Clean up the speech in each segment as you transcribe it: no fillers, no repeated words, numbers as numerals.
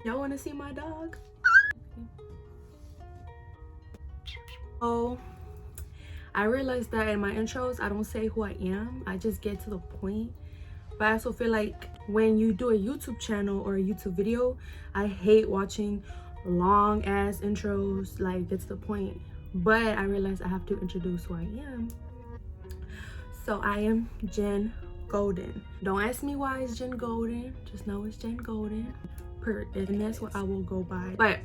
Y'all want to see my dog? Oh, I realized that in my intros, I don't say who I am. I just get to the point. But I also feel like when you do a YouTube channel or a YouTube video, I hate watching long ass intros, like get to the point. But I realized I have to introduce who I am. So I am Jen Golden. Don't ask me why it's Jen Golden, just know it's Jen Golden. And that's what I will go by. But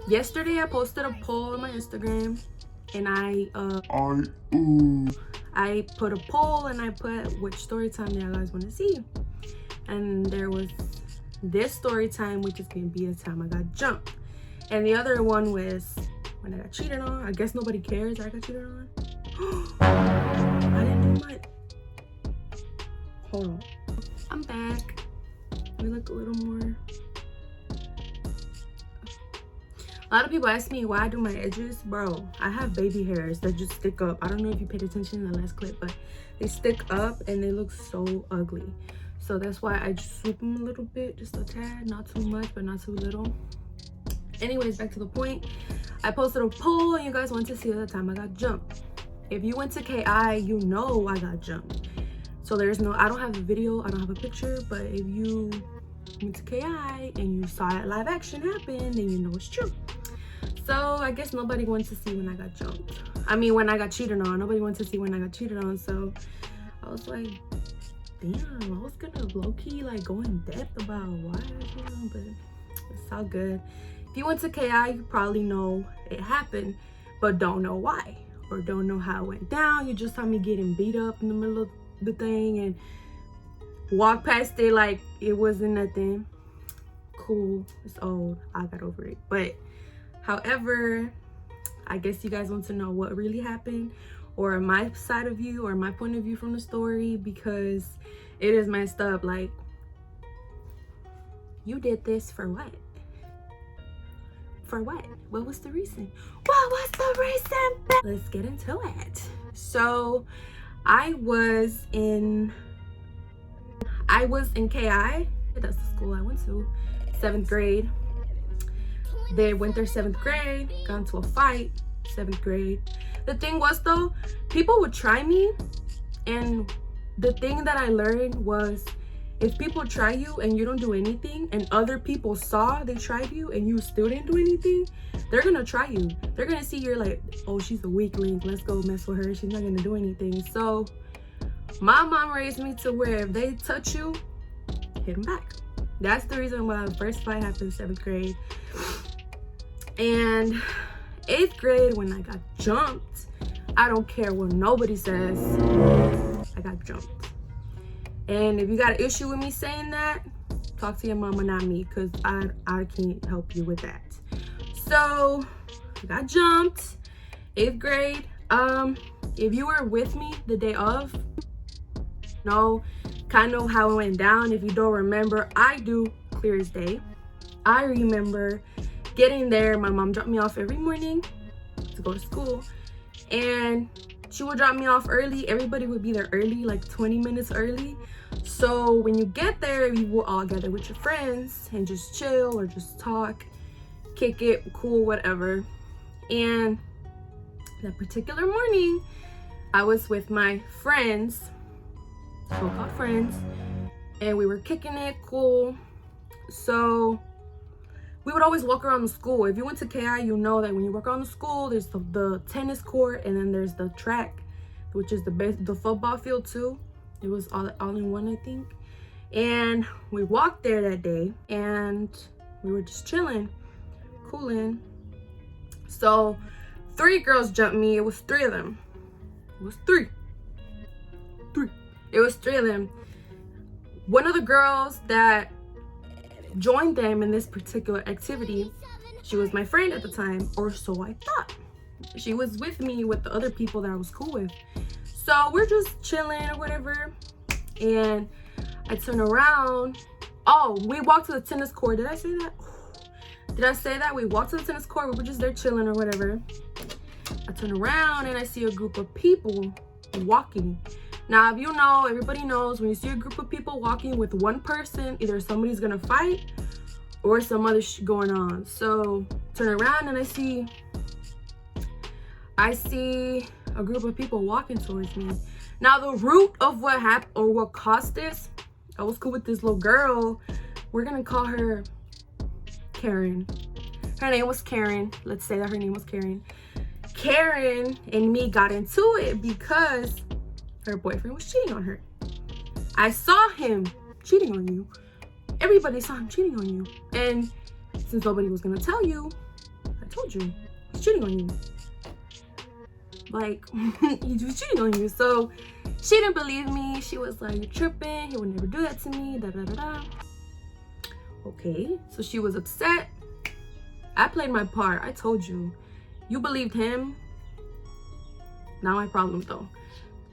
yesterday I posted a poll on my Instagram, and I put a poll and I put which story time that you guys want to see. And there was this story time, which is gonna be the time I got jumped. And the other one was when I got cheated on. I guess nobody cares that I got cheated on. I didn't do much. Hold on. I'm back. Let me look a little more. A lot of people ask me why I do my edges. Bro, I have baby hairs that just stick up. I don't know if you paid attention in the last clip, but they stick up and they look so ugly. So that's why I just swoop them a little bit, just a tad, not too much, but not too little. Anyways, back to the point. I posted a poll and you guys want to see the time I got jumped. If you went to KI, you know I got jumped. So there's no, I don't have a video, I don't have a picture, but if you went to KI and you saw it live action happen, then you know it's true. So I guess nobody wants to see when I got jumped. I mean, when I got cheated on. Nobody wants to see when I got cheated on. So I was like, damn, I was gonna low-key like go in depth about why I cheated on, but it's all good. If you went to KI, you probably know it happened, but don't know why, or don't know how it went down. You just saw me getting beat up in the middle of the thing and walk past it like it wasn't nothing. Cool, it's old, I got over it. But however, I guess you guys want to know what really happened, or my side of view, or my point of view from the story, because it is messed up. Like, you did this for what? For what? What was the reason? What was the reason? Let's get into it. So I was in KI. That's the school I went to. 7th grade. They went their 7th grade, got into a fight, 7th grade. The thing was though, people would try me, and the thing that I learned was, if people try you and you don't do anything, and other people saw they tried you and you still didn't do anything, they're gonna try you. They're gonna see you're like, oh, she's a weak link, let's go mess with her, she's not gonna do anything. So my mom raised me to where if they touch you, hit them back. That's the reason why the first fight happened in 7th grade. And 8th grade, when I got jumped, I don't care what nobody says, I got jumped. And if you got an issue with me saying that, talk to your mama, not me, because I can't help you with that. So I got jumped, 8th grade. If you were with me the day of, know kind of how it went down. If you don't remember, I do, clear as day. I remember getting there. My mom dropped me off every morning to go to school, and she would drop me off early. Everybody would be there early, like 20 minutes early. So when you get there, you will all gather with your friends and just chill or just talk, kick it, cool, whatever. And that particular morning, I was with my friends, so-called friends, and we were kicking it, cool. So we would always walk around the school. If you went to KI, you know that when you walk around the school, there's the tennis court, and then there's the track, which is the football field too. It was all in one, I think. And we walked there that day, and we were just chilling, cooling. So 3 girls jumped me. It was 3 of them. It was three. It was 3 of them. One of the girls that joined them in this particular activity, she was my friend at the time, or so I thought. She was with me with the other people that I was cool with. So we're just chilling or whatever, and I turn around. Oh, we walked to the tennis court. Did I say that? Did I say that? We walked to the tennis court. We were just there chilling or whatever. I turn around and I see a group of people walking. Now, if you know, everybody knows, when you see a group of people walking with one person, either somebody's gonna fight or some other going on. So turn around and I see a group of people walking towards me. Now the root of what happened or what caused this, I was cool with this little girl. We're gonna call her Karen. Her name was Karen. Let's say that her name was Karen. Karen and me got into it because her boyfriend was cheating on her. I saw him cheating on you. Everybody saw him cheating on you. And since nobody was gonna tell you, I told you he's cheating on you. Like, he was cheating on you. So she didn't believe me. She was like, you're tripping. He would never do that to me. Da da da da. Okay, so she was upset. I played my part. I told you. You believed him. Not my problem though.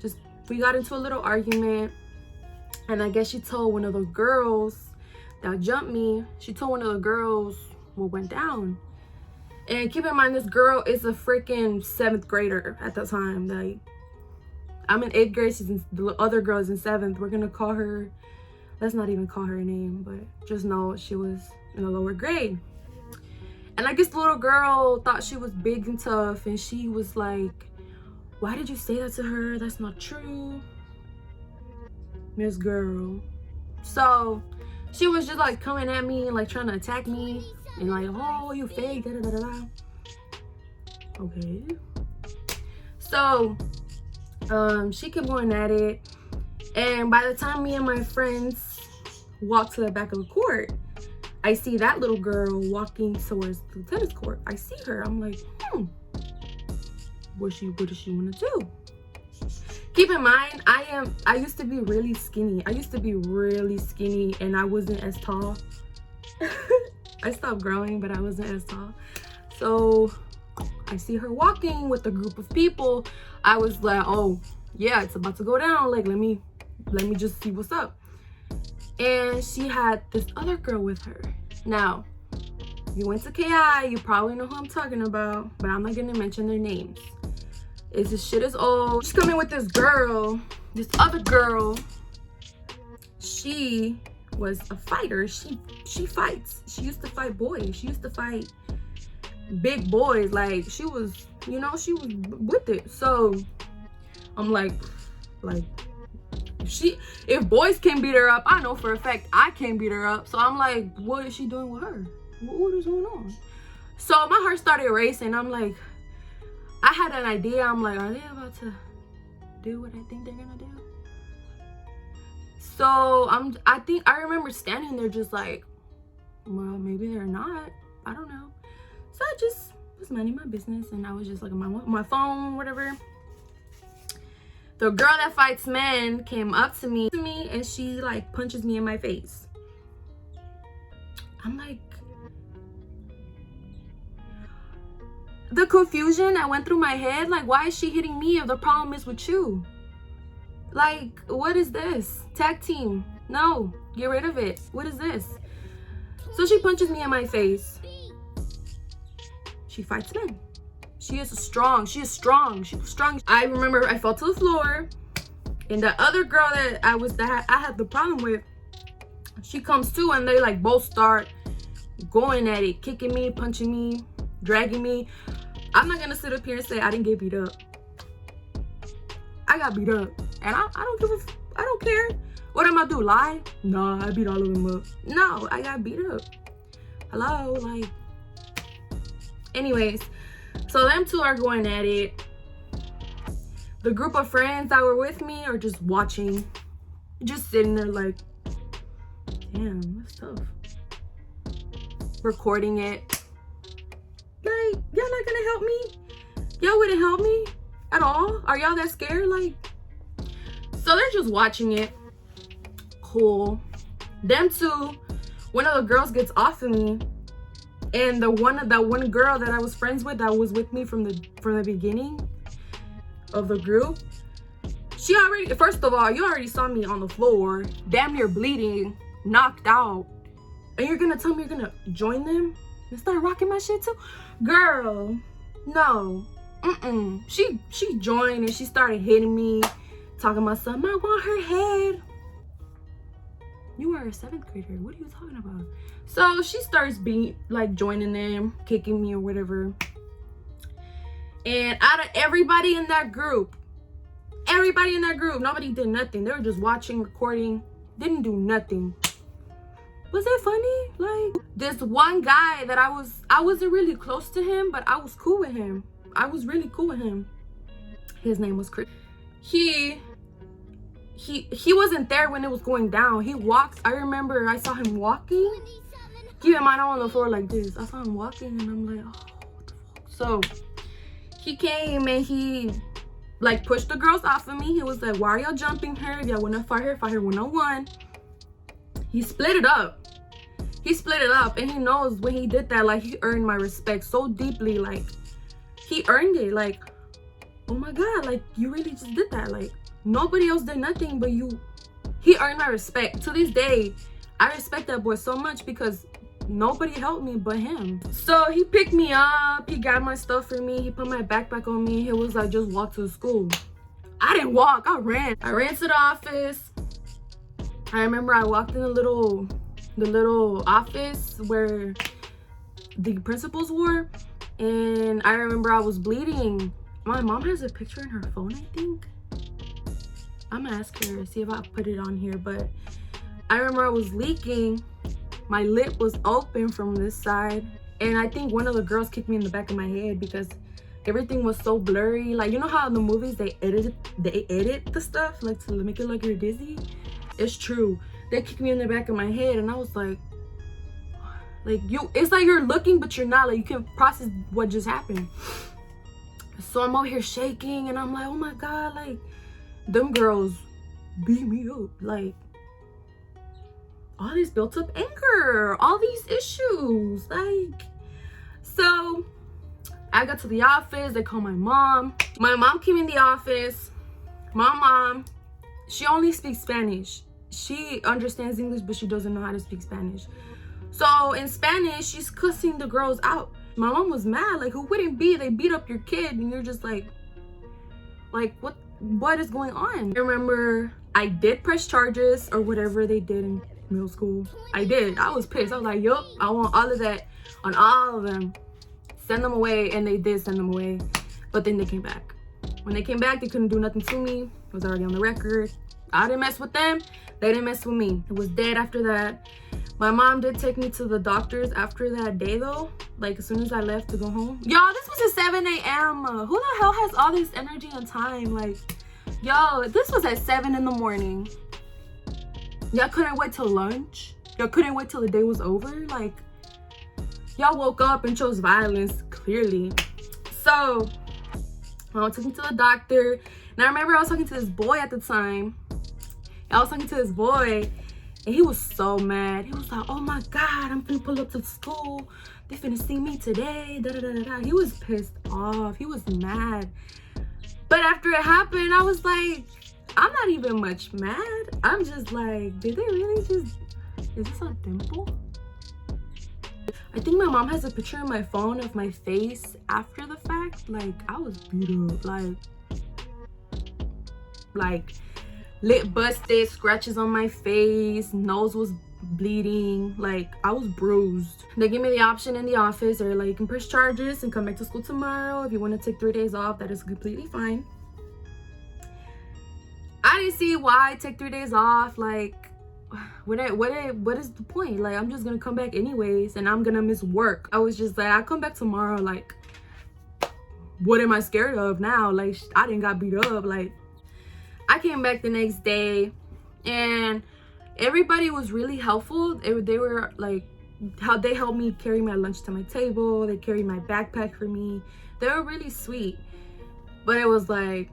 Just, we got into a little argument. And I guess she told one of the girls that jumped me. She told one of the girls what went down. And keep in mind, this girl is a freaking 7th grader at the time. Like, I'm in 8th grade. The other girl's in 7th. We're gonna call her, let's not even call her a name, but just know she was in a lower grade. And I guess the little girl thought she was big and tough, and she was like, why did you say that to her? That's not true, Miss Girl. So she was just like coming at me and like trying to attack me and like, oh, you fake, da da da da. Okay. So she kept going at it, and by the time me and my friends walked to the back of the court, I see that little girl walking towards the tennis court. I see her. I'm like, what does she want to do? Keep in mind, I used to be really skinny. And I wasn't as tall. I stopped growing, but I wasn't as tall. So I see her walking with a group of people. I was like, oh yeah, it's about to go down. Like, let me just see what's up. And she had this other girl with her. Now, if you went to KI, you probably know who I'm talking about, but I'm not gonna mention their names. This shit is old. She's coming with this girl, this other girl. She was a fighter. She fights. She used to fight boys. She used to fight big boys. Like, she was, you know, she was with it. So I'm like if boys can beat her up, I know for a fact I can beat her up. So I'm like, what is she doing with her? What is going on? So my heart started racing. I'm like, I had an idea. I'm like, are they about to do what I think they're gonna do? So I remember standing there just like, well, maybe they're not. I don't know. So I just was minding my business, and I was just like on my phone, whatever. The girl that fights men came up to me and she like punches me in my face. I'm like, the confusion that went through my head, like, why is she hitting me if the problem is with you? Like, what is this? Tag team? No, get rid of it. What is this? So she punches me in my face. She fights men. She was strong. I remember I fell to the floor, and the other girl that I had the problem with, she comes to, and they like both start going at it, kicking me, punching me, dragging me. I'm not gonna sit up here and say I didn't get beat up. I got beat up, and I don't care. What am I do? Lie? No, I beat all of them up. No, I got beat up. Hello, like. Anyways, so them two are going at it. The group of friends that were with me are just watching, just sitting there like, damn, that's tough. Recording it. Like, y'all not gonna help me? Y'all wouldn't help me at all? Are y'all that scared? Like, so they're just watching it. Cool. Them two, one of the girls gets off of me, and that one girl that I was friends with, that was with me from the beginning of the group, she already, first of all, you already saw me on the floor, damn near bleeding, knocked out, and you're gonna tell me you're gonna join them and start rocking my shit too? Girl, no. She joined, and she started hitting me, talking about something. I want her head. You are a 7th grader. What are you talking about? So she starts being like joining them, kicking me or whatever. And out of everybody in that group, nobody did nothing. They were just watching, recording, didn't do nothing. Was it funny? Like, this one guy that I wasn't really close to him, but I was cool with him. I was really cool with him. His name was Chris. He wasn't there when it was going down. He walked. I remember I saw him walking. Keep in mind, I'm on the floor like this. I saw him walking and I'm like, oh, what the fuck? So he came and he like pushed the girls off of me. He was like, why are y'all jumping her? If y'all wanna fight her 1-on-1. He split it up. And he knows when he did that, like, he earned my respect so deeply. Like, he earned it. Like, oh my God, like, you really just did that. Like, nobody else did nothing but you. He earned my respect. To this day, I respect that boy so much because nobody helped me but him. So he picked me up. He got my stuff for me. He put my backpack on me. He was like, just walk to the school. I didn't walk. I ran. I ran to the office. I remember I walked in the little office where the principals were. And I remember I was bleeding. My mom has a picture in her phone, I think. I'm gonna ask her, see if I put it on here. But I remember I was leaking. My lip was open from this side. And I think one of the girls kicked me in the back of my head because everything was so blurry. Like, you know how in the movies they edit the stuff like to make it look you're dizzy? It's true. They kicked me in the back of my head and I was like it's like you're looking but you're not. Like, you can't process what just happened. So I'm out here shaking and I'm like, oh my God, like, them girls beat me up. Like, all this built up anger, all these issues. Like, so I got to the office. They called my mom. My mom came in the office. My mom, she only speaks Spanish. She understands English, but she doesn't know how to speak Spanish. So in Spanish, she's cussing the girls out. My mom was mad. Like, who wouldn't be? They beat up your kid and you're just like what is going on? I remember I did press charges or whatever they did in middle school. I did. I was pissed. I was like, yup, I want all of that on all of them. Send them away. And they did send them away. But then they came back. When they came back, they couldn't do nothing to me. It was already on the record. I didn't mess with them. They didn't mess with me. It was dead after that. My mom did take me to the doctors after that day though. Like, as soon as I left to go home. Y'all, this was at 7 a.m. Who the hell has all this energy and time? Like, yo, this was at 7 in the morning. Y'all couldn't wait till lunch? Y'all couldn't wait till the day was over? Like, y'all woke up and chose violence, clearly. So, my mom took me to the doctor. And I remember I was talking to this boy at the time. I was talking to this boy. And he was so mad. He was like, oh my God, I'm finna pull up to school. They finna see me today. Da, da, da, da, da. He was pissed off. He was mad. But after it happened, I was like, I'm not even much mad. I'm just like, did they really just, is this a dimple? I think my mom has a picture on my phone of my face after the fact. Like, I was beat up. Like, lip busted, scratches on my face, nose was bleeding, like, I was bruised. They gave me the option in the office. They're like, you can press charges and come back to school tomorrow. If you want to take 3 days off, that is completely fine. I didn't see why I take 3 days off. Like, what is the point? Like, I'm just gonna come back anyways and I'm gonna miss work. I was just like, I'll come back tomorrow. Like, what am I scared of now? Like, I didn't got beat up. Like, I came back the next day and everybody was really helpful. They were like, how they helped me carry my lunch to my table. They carried my backpack for me. They were really sweet. But it was like,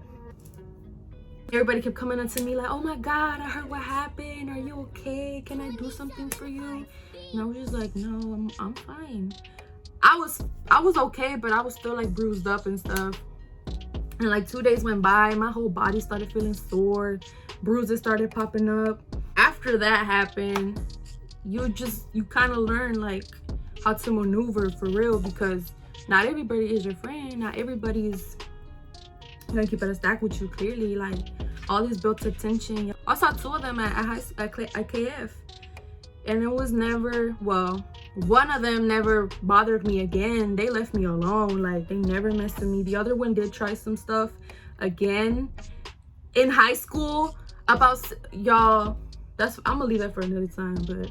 everybody kept coming up to me like, oh my God, I heard what happened. Are you okay? Can I do something for you? And I was just like, no, I'm fine. I was okay, but I was still like bruised up and stuff. And like 2 days went by, my whole body started feeling sore, bruises started popping up. After that happened, you kind of learn like how to maneuver for real, because not everybody is your friend. Not everybody is gonna keep it a stack with you, clearly. Like, all this built up tension. I saw 2 of them at KF. And it was never, well, one of them never bothered me again. They left me alone. Like, they never messed with me. The other one did try some stuff again in high school about, y'all, I'm gonna leave that for another time, but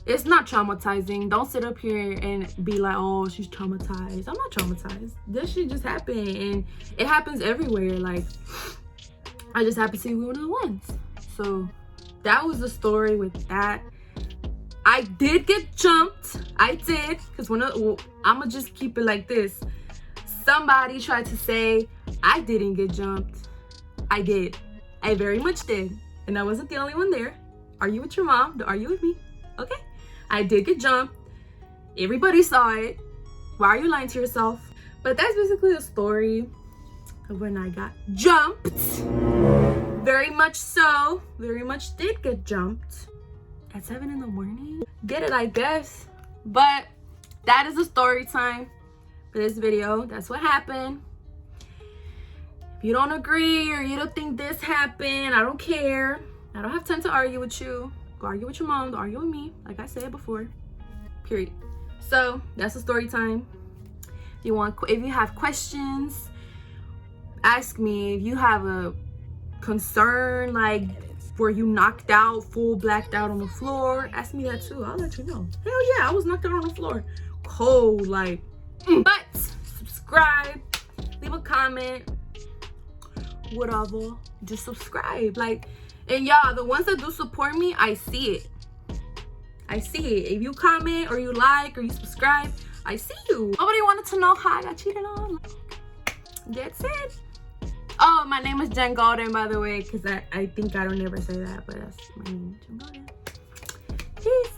it's not traumatizing. Don't sit up here and be like, oh, she's traumatized. I'm not traumatized. This shit just happened, and it happens everywhere. Like, I just happened to see one of the ones. So that was the story with that. I did get jumped. I did, because I'm gonna just keep it like this. Somebody tried to say I didn't get jumped. I did. I very much did. And I wasn't the only one there. Argue with your mom. Don't argue with me. Okay? I did get jumped. Everybody saw it. Why are you lying to yourself? But that's basically the story of when I got jumped. Very much so. Very much did get jumped. At 7 in the morning? Get it, I guess. But that is the story time for this video. That's what happened. If you don't agree or you don't think this happened, I don't care. I don't have time to argue with you. Go argue with your mom. Don't argue with me. Like I said before. Period. So that's the story time. If you have questions, ask me. If you have a concern, like, were you knocked out, full blacked out on the floor, ask me that too. I'll let you know. Hell yeah, I was knocked out on the floor. Cold, like. But subscribe, leave a comment, whatever. Just subscribe. Like, and y'all, the ones that do support me, I see it. I see it. If you comment or you like or you subscribe, I see you. Nobody wanted to know how I got cheated on. That's it. Oh, my name is Jen Golden, by the way, because I think I don't ever say that, but that's my name, Jen Golden. Peace.